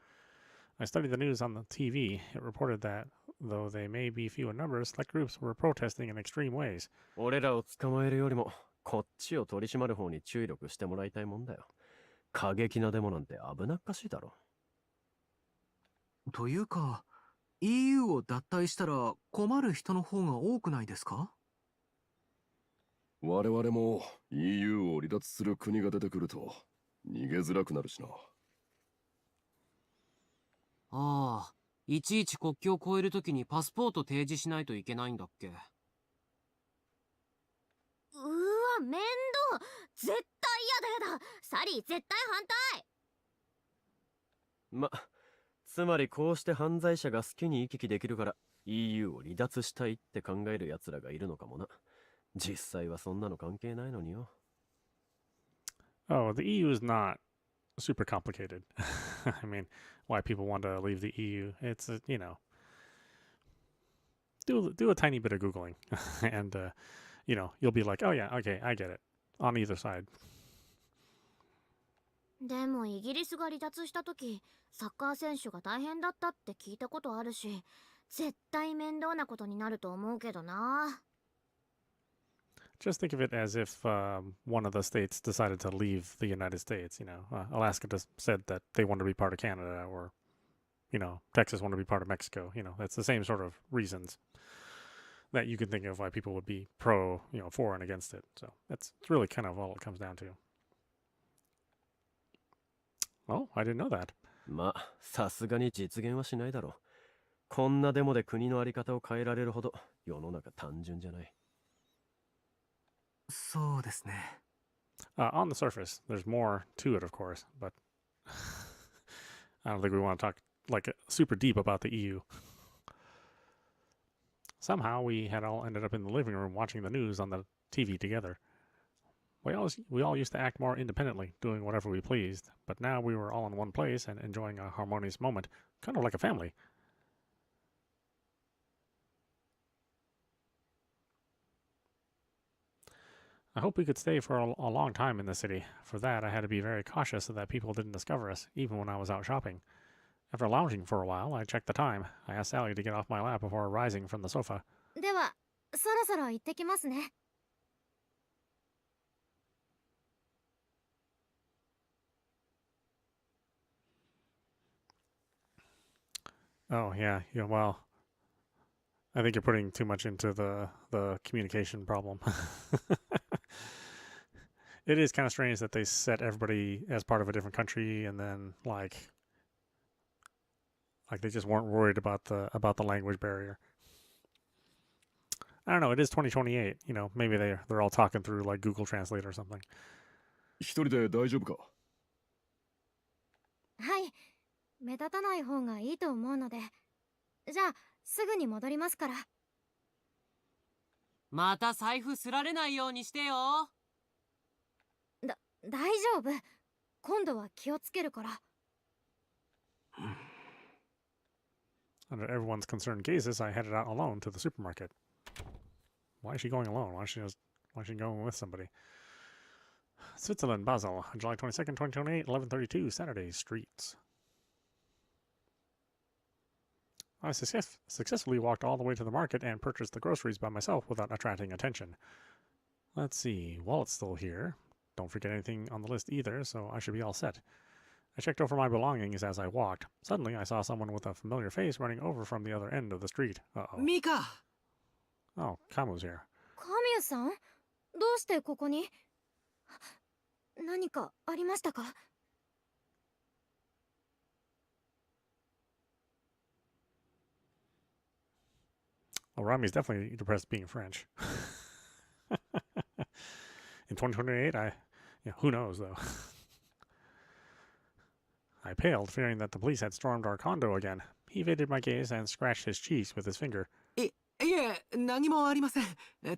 I studied the news on the TV. It reported that, though they may be few in numbers, select groups were protesting in extreme ways. 俺らを捕まえるよりも、こっちを取り締まる方に注力してもらいたいもんだよ。過激なデモなんて危なっかしいだろ。というか、EU を脱退したら困る人の方が多くないですか？我々も EU を離脱する国が出てくると逃げづらくなるしな。ああ、いちいち国境を越えるときにパスポート提示しないといけないんだっけ。うわ、面倒。絶対やだやだ。サリー絶対反対。つまりこうして犯罪者が好きに行き来できるから EU を離脱したいって考える奴らがいるのかもな。実際はそんなの関係ないのによ。Oh, the EU is not super complicated. I mean, why people want to leave the EU. It's, do a tiny bit of Googling and, you'll be like, oh yeah, okay, I get it. On either side. でもイギリスが離脱した時、サッカー選手が大変だったって聞いたことあるし、絶対面倒なことになると思うけどな。Just think of it as if one of the states decided to leave the United States. Alaska just said that they want to be part of Canada, or, Texas want to be part of Mexico. That's the same sort of reasons that you can think of why people would be pro, for and against it. So it's really kind of all it comes down to. Oh, I didn't know that. さすがに実現はしないだろう。こんなデモで国のあり方を変えられるほど世の中単純じゃない。そうですね。On the surface, there's more to it, of course, but I don't think we want to talk super deep about the EU. Somehow we had all ended up in the living room watching the news on the TV together. We all used to act more independently, doing whatever we pleased, but now we were all in one place and enjoying a harmonious moment, kind of like a family. I hope we could stay for a long time in the city. For that, I had to be very cautious so that people didn't discover us, even when I was out shopping. After lounging for a while, I checked the time. I asked Sally to get off my lap before rising from the sofa. では、そろそろ行ってきますね。Oh, yeah, well, I think you're putting too much into the communication problem. It is kind of strange that they set everybody as part of a different country, and then like they just weren't worried about the language barrier. I don't know. It is 2028. Maybe they're all talking through like Google Translate or something. 一人で大丈夫か？はい、目立たない方がいいと思うので。じゃあ、すぐに戻りますから。また財布すられないようにしてよ。大丈夫。今度は気をつけるから。Under everyone's concerned gazes, I headed out alone to the supermarket. Why is she going alone? Why is she going with somebody? Switzerland, Basel, July 22nd, 2028, 11:32, Saturday, streets. I successfully walked all the way to the market and purchased the groceries by myself without attracting attention. Let's see, wallet's still here. Don't forget anything on the list either, so I should be all set. I checked over my belongings as I walked. Suddenly, I saw someone with a familiar face running over from the other end of the street. Uh-oh. Mika! Oh, Kamu's here. カミュさん、どうしてここに？何かありましたか？ Well, Rami's definitely depressed being French. In 2028, who knows though. I paled, fearing that the police had stormed our condo again. He evaded my gaze and scratched his cheeks with his finger. いえ、何もありません。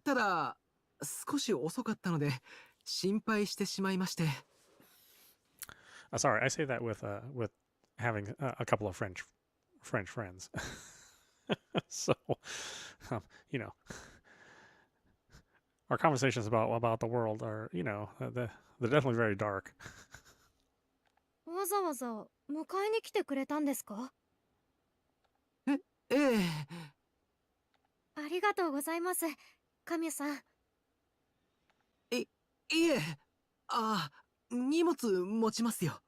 ただ、少し遅かったので、心配してしまいまして。Sorry, I say that with having a couple of French friends. So, you know, our conversations about the world are, they're definitely very dark. わざわざ迎えに来てくれたんですか？ええ。ありがとうございます、カミュさん。いえ。荷物持ちますよ。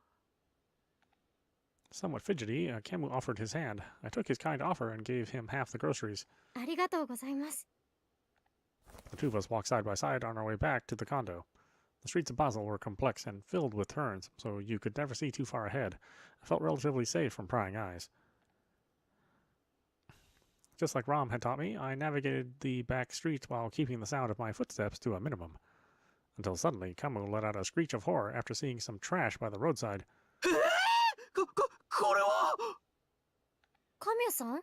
Somewhat fidgety, Camus offered his hand. I took his kind offer and gave him half the groceries. ありがとうございます。The two of us walked side by side on our way back to the condo. The streets of Basel were complex and filled with turns, so you could never see too far ahead. I felt relatively safe from prying eyes. Just like Rom had taught me, I navigated the back streets while keeping the sound of my footsteps to a minimum. Until suddenly, Camus let out a screech of horror after seeing some trash by the roadside. これはカミュさん？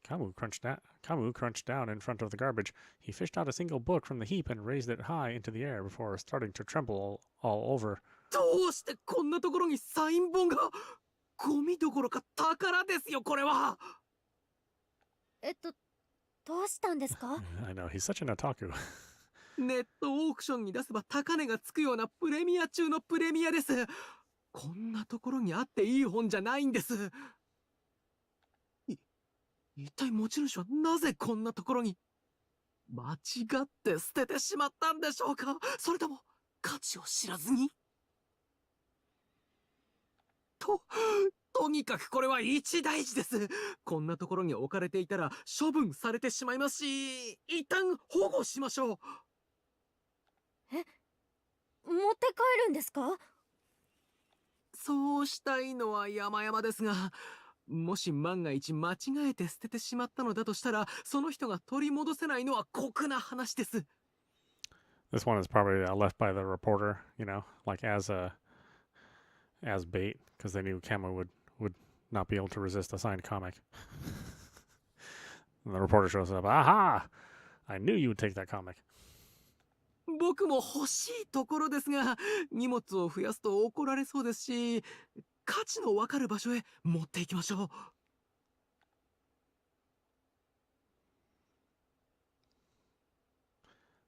Camus crunched down in front of the garbage. He fished out a single book from the heap and raised it high into the air before starting to tremble all over. どうしてこんなところにサイン本が？ゴミどころか宝ですよ、これは。どうしたんですか？ I know, he's such an otaku. ネットオークションに出せば高値がつくようなプレミア中のプレミアです。こんなところにあっていい本じゃないんです。一体持ち主はなぜこんなところに間違って捨ててしまったんでしょうか？それとも価値を知らずに？とにかくこれは一大事です。こんなところに置かれていたら処分されてしまいますし、一旦保護しましょう。持って帰るんですか？そうしたいのは山々ですが、もし万が一間違えて捨ててしまったのだとしたら、その人が取り戻せないのは酷な話です。This one is probably left by the reporter, like as bait, because they knew Camus would not be able to resist a signed comic. And the reporter shows up. Aha! I knew you would take that comic. 僕も欲しいところですが、荷物を増やすと怒られそうですし、価値のわかる場所へ持っていきましょう。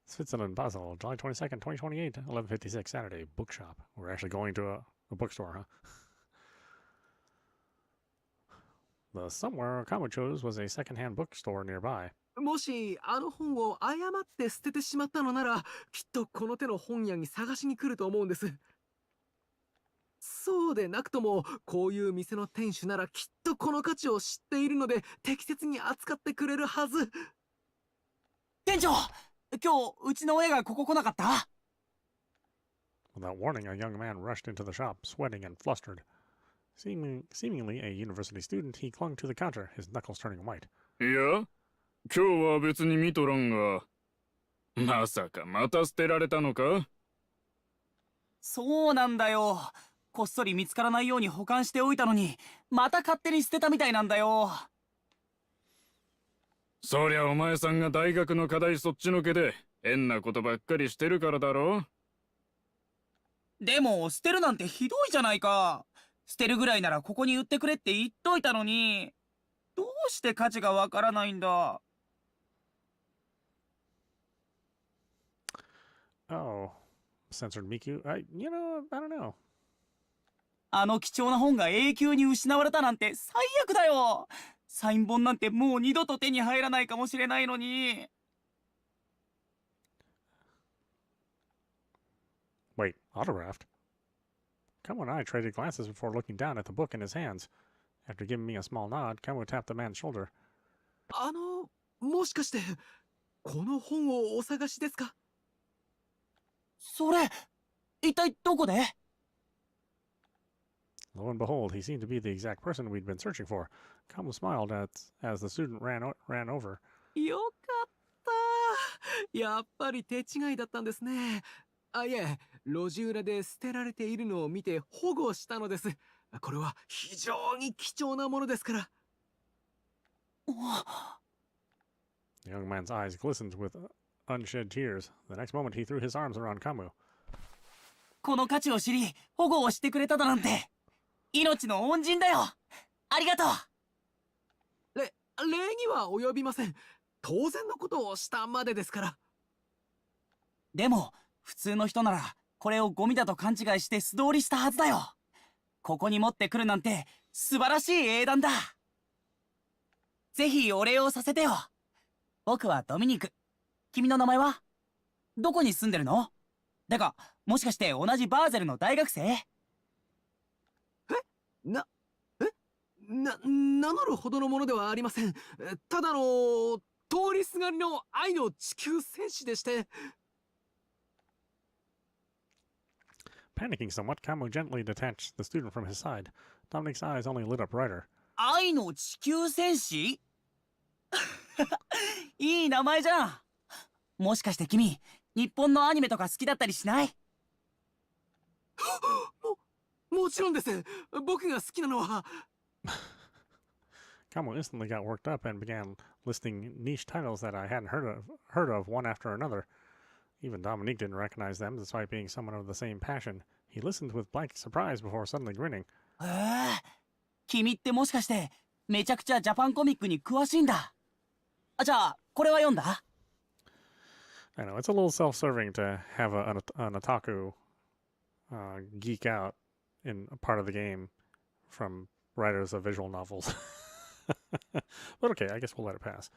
Switzerland, Basel, July 22nd, 2028, 11:56 Saturday, bookshop. We're actually going to a bookstore, huh? The somewhere Camus chose was a secondhand bookstore nearby. もしあの本を誤って捨ててしまったのなら、きっとこの手の本屋に探しに来ると思うんです。そうでなくとも、こういう店の店主ならきっとこの価値を知っているので、適切に扱ってくれるはず。店長、今日うちの親がここ来なかった？ Without warning, a young man rushed into the shop, sweating and flustered. Seemingly a university student, he clung to the counter, his knuckles turning white. いや、今日は別に見とらんが、まさかまた捨てられたのか？そうなんだよ。こっそり見つからないように保管しておいたのに、また勝手に捨てたみたいなんだよ。そりゃお前さんが大学の課題そっちのけで変なことばっかりしてるからだろ。でも捨てるなんてひどいじゃないか。捨てるぐらいならここに売ってくれって言っといたのに、どうして価値がわからないんだ。Oh, censored Miku. I don't know. あの貴重な本が永久に失われたなんて最悪だよ。サイン本なんてもう二度と手に入らないかもしれないのに。Wait, autographed? Camus and I traded glances before looking down at the book in his hands. After giving me a small nod, Camus tapped the man's shoulder. もしかして、この本をお探しですか？それ、一体どこで？ Lo and behold, he seemed to be the exact person we'd been searching for. Kamu smiled as the student ran over. よかった。やっぱり手違いだったんですね。あ、いえ、路地裏で捨てられているのを見て保護したのです。これは非常に貴重なものですから。The young man's eyes glistened with unshed tears. The next moment, he threw his arms around Kamu. この価値を知り、保護をしてくれただなんて、命の恩人だよ。ありがとう。礼には及びません。当然のことをしたまでですから。でも、普通の人なら、これをゴミだと勘違いして素通りしたはずだよ。ここに持ってくるなんて、素晴らしい英断だ。ぜひお礼をさせてよ。僕はドミニク。君の名前は？どこに住んでるの？だが、もしかして同じバーゼルの大学生？名乗るほどのものではありません。ただの通りすがりの愛の地球戦士でして。Panicking somewhat, Kamu gently detached the student from his side. Dominic's eyes only lit up brighter. 愛の地球戦士？いい名前じゃん。もしかして君、日本のアニメとか好きだったりしない？もちろんです。僕が好きなのは。Kamu instantly got worked up and began listing niche titles that I hadn't heard of one after another. Even Dominique didn't recognize them, despite being someone of the same passion. He listened with blank surprise before suddenly grinning. 君ってもしかしてめちゃくちゃジャパンコミックに詳しいんだ。じゃあこれは読んだ？ I know, it's a little self-serving to have an otaku geek out in a part of the game from writers of visual novels. But okay, I guess we'll let it pass.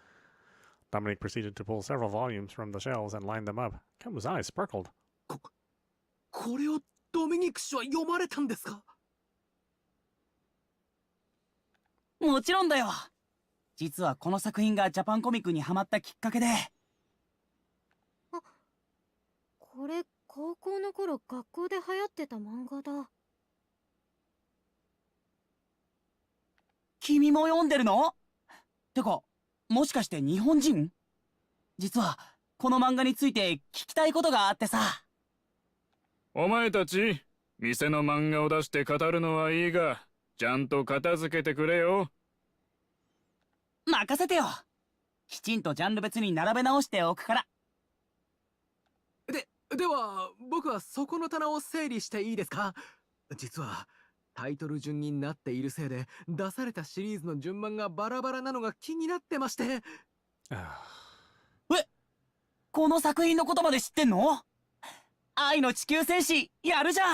Dominique proceeded to pull several volumes from the shelves and line them up. Kamu's eyes sparkled. これをドミニク氏は読まれたんですか？もちろんだよ。実はこの作品がジャパンコミックにハマったきっかけで。これ高校の頃学校で流行ってた漫画だ。君も読んでるの？てか、もしかして日本人？実はこの漫画について聞きたいことがあってさ。お前たち、店の漫画を出して語るのはいいが、ちゃんと片付けてくれよ。任せてよ。きちんとジャンル別に並べ直しておくから。では僕はそこの棚を整理していいですか？実はタイトル順になっているせいで出されたシリーズの順番がバラバラなのが気になってまして。この作品のことまで知ってんの？愛の地球戦士やるじゃん。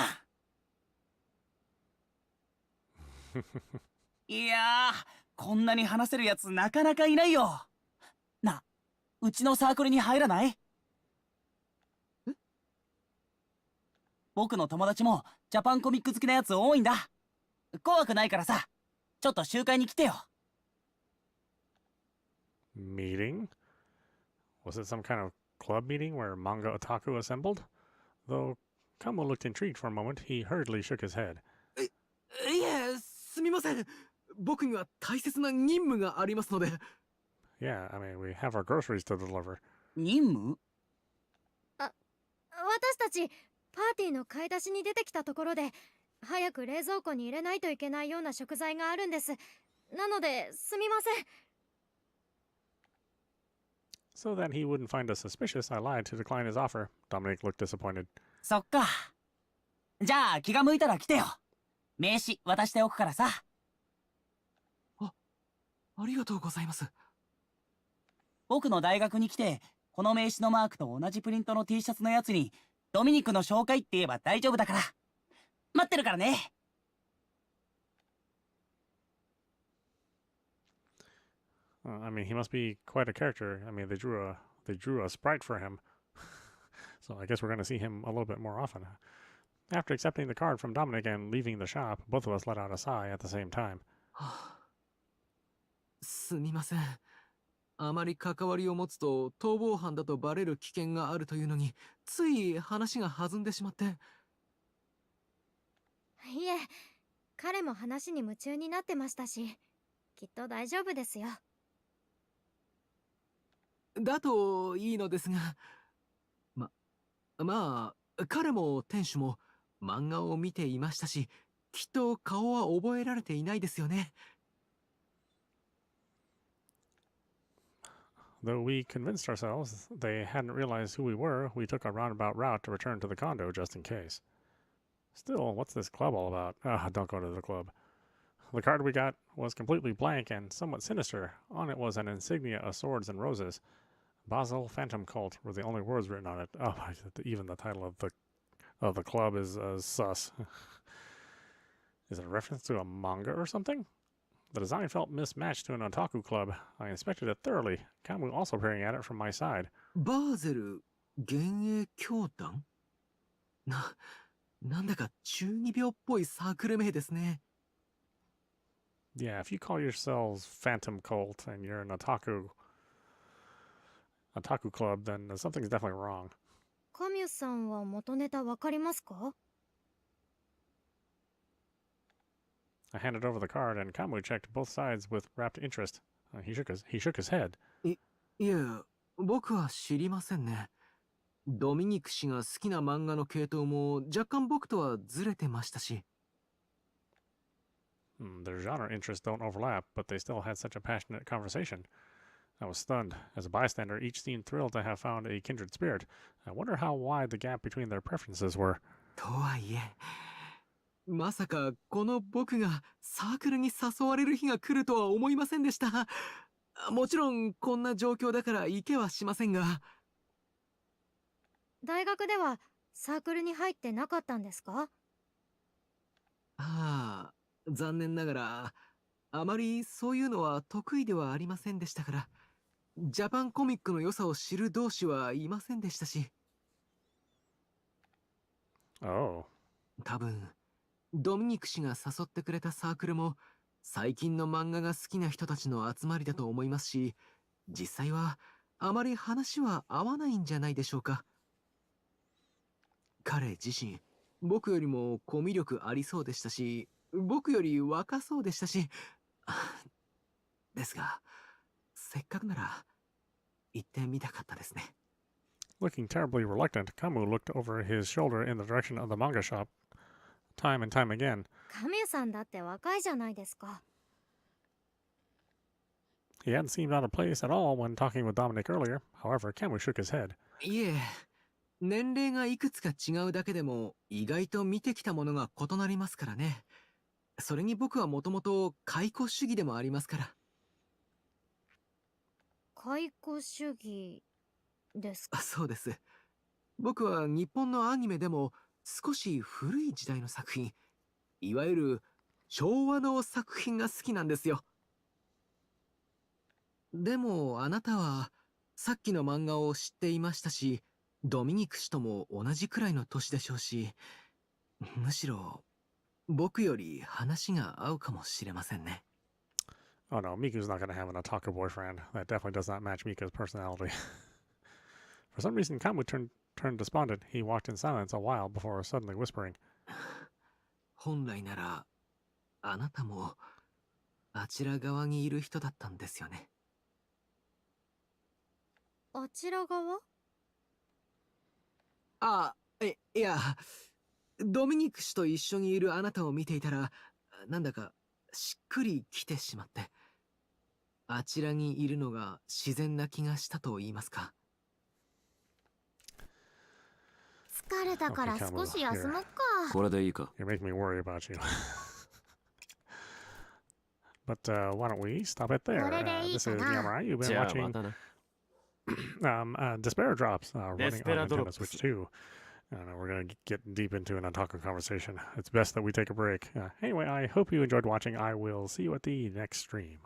いやー、こんなに話せるやつなかなかいないよ。な、うちのサークルに入らない？僕の友達もジャパンコミック好きなやつ多いんだ。怖くないからさ、ちょっと集会に来てよ。Meeting? Was it some kind of club meeting where manga otaku assembled? Though Kamu looked intrigued for a moment, he hurriedly shook his head. いえ、すみません。僕には大切な任務がありますので。Yeah, I mean, we have our groceries to deliver. 任務？私たちパーティーの買い出しに出てきたところで早く冷蔵庫に入れないといけないような食材があるんです。なのですみません。So that he wouldn't find us suspicious, I lied to decline his offer. Dominic looked disappointed. そっか。じゃあ気が向いたら来てよ。名刺渡しておくからさ。ありがとうございます。僕の大学に来てこの名刺のマークと同じプリントの T シャツのやつにドミニクの紹介って言えば大丈夫だから。待ってるからね。I mean, he must be quite a character. I mean, they drew a sprite for him. So I guess we're going to see him a little bit more often. After accepting the card from Dominic and leaving the shop, both of us let out a sigh at the same time. すみません。あまり関わりを持つと逃亡犯だとバレる危険があるというのについ話が弾んでしまって。いえ、彼も話に夢中になってましたし、きっと大丈夫ですよ。だといいのですが、まあ、彼も店主も漫画を見ていましたし、きっと顔は覚えられていないですよね。Though we convinced ourselves they hadn't realized who we were, we took a roundabout route to return to the condo just in case. Still, what's this club all about? Don't go to the club. The card we got was completely blank and somewhat sinister. On it was an insignia of swords and roses. Basel Phantom Cult were the only words written on it. Oh, even the title of the club is sus. Is it a reference to a manga or something? The design felt mismatched to an otaku club. I inspected it thoroughly, Kamu also peering at it from my side. バーゼル幻影教団？なんだか中二病っぽいサークル名ですね。Yeah, if you call yourselves Phantom Cult and you're an otaku club, then something's definitely wrong. カミュさんは元ネタわかりますか？ I handed over the card, and Kamu checked both sides with rapt interest. He shook his head. いえ、僕は知りませんね。ドミニク氏が好きな漫画の系統も若干僕とはずれてましたし。Their genre interests don't overlap, but they still had such a passionate conversation. I was stunned. As a bystander, each seemed thrilled to have found a kindred spirit. I wonder how wide the gap between their preferences were. とはいえ、まさかこの僕がサークルに誘われる日が来るとは思いませんでした。もちろんこんな状況だから行けはしませんが。大学ではサークルに入ってなかったんですか？ああ、残念ながらあまりそういうのは得意ではありませんでしたから、ジャパンコミックの良さを知る同士はいませんでしたし。Oh. 多分ドミニク氏が誘ってくれたサークルも最近の漫画が好きな人たちの集まりだと思いますし、実際はあまり話は合わないんじゃないでしょうか。彼自身、僕よりもコミュ力ありそうでしたし、僕より若そうでしたし、ですが、せっかくなら行ってみたかったですね。Looking terribly reluctant, Kamu looked over his shoulder in the direction of the manga shop. Time and time again. カミュさんだって若いじゃないですか。He hadn't seemed out of place at all when talking with Dominic earlier. However, Kamu shook his head. いえ、年齢がいくつか違うだけでも意外と見てきたものが異なりますからね。それに僕はもともと解雇主義でもありますから。解雇主義ですか？そうです。僕は日本のアニメでも少し古い時代の作品、いわゆる昭和の作品が好きなんですよ。でもあなたはさっきの漫画を知っていましたし、ドミニク氏とも同じくらいの年でしょうし、むしろ僕より話が合うかもしれませんね。Oh no, Miku's not going to have an otaku boyfriend. That definitely does not match Mika's personality. For some reason, Kamu turned despondent. He walked in silence a while before suddenly whispering. 本来ならあなたもあちら側にいる人だったんですよね。あちら側？いや、ドミニク氏と一緒にいるあなたを見ていたら、なんだかしっくりきてしまって、あちらにいるのが自然な気がしたと言いますか。疲れたから少し休もっか。これでいいか。 You're making me worry about you. But why don't we stop it there? This is meowmurai. You've been watching Despera Drops, running on Nintendo Switch 2. We're going to get deep into an otaku conversation. It's best that we take a break. Anyway, I hope you enjoyed watching. I will see you at the next stream.